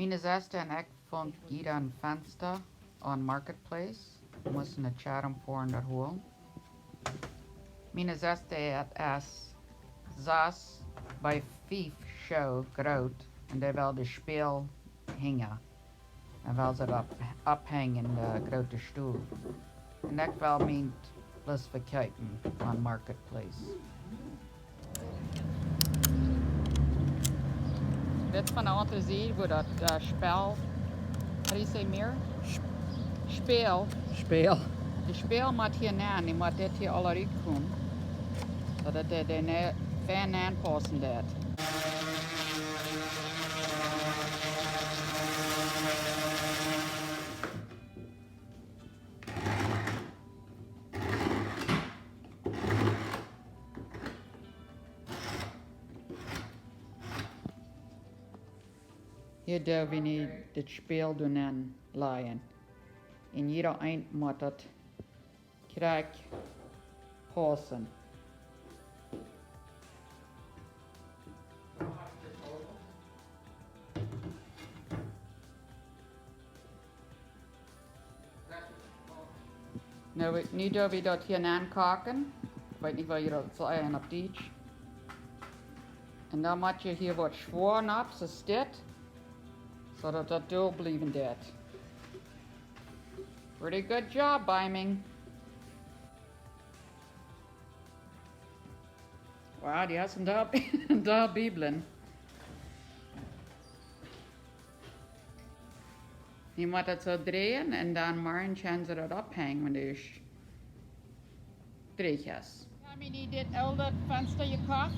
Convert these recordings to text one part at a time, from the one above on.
Mijn zesde en ik vond Oole Fenstin on Marketplace. We moesten een charm voor dat holen. Mijn zesde had als 6 bij 5 show groot en daar wil de speel hingen. En wil ze dat ophangen in de grote stoel. En ik wil mijn lust verkijken on Marketplace. Dit van de andere zijde waar dat spel, how do you say meer? Speel. Speel. De speel moet hier aan, die moet dit hier al eruit komen. Zodat de fan aanpassen dat. Hier doen we nu het speel doen aan laaien. En jeder eind moet het krijg passen. Nou, nu doen we dat hier aankaken. Ik weet niet wat je dat zeggen op Duits. En dan moet je hier wat schworen op, zoals dit. Zodat dat doorblijven dat. Pretty good job, Biming. Wow, die has daar bibelen. Je moet het zo draaien en dan morgen gaan ze dat ophangen wanneer je dreig is. Ik heb nu dit oude venster gekocht.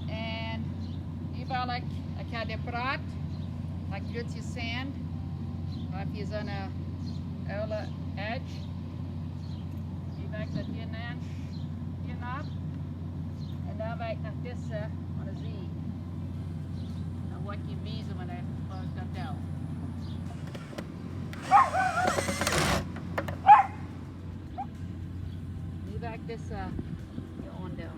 En hier wil ik heb dit praat. Ik doe je sand. Dan heb je zo'n oude edge. Die werkt dat hier naar. En dan werkt naar deze aan de zee. Dan word je wezen wanneer ik dat tel. Nu werkt deze hier onder.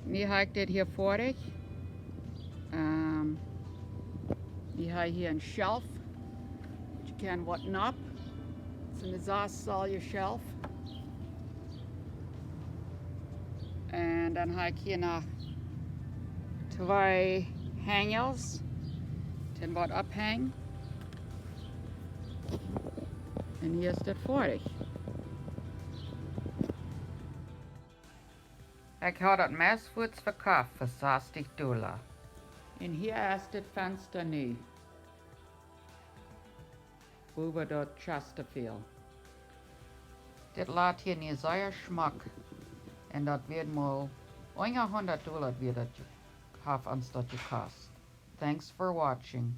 Nu heb ik dit hier voor ik. Nu heb je hier een shelf. Je kan wat op. Het is een zaal je shelf. En dan heb ik hier nog 2 hangers. Den wat ophangen. En hier is dit voor ik. Ik had het mesvoets verkocht voor $60. En hier is dit venster nu. Over dat Chesterfield. Dit laat hier niet zeer smak. En dat wird mal $100 wird das haben, als das kost. Thanks for watching.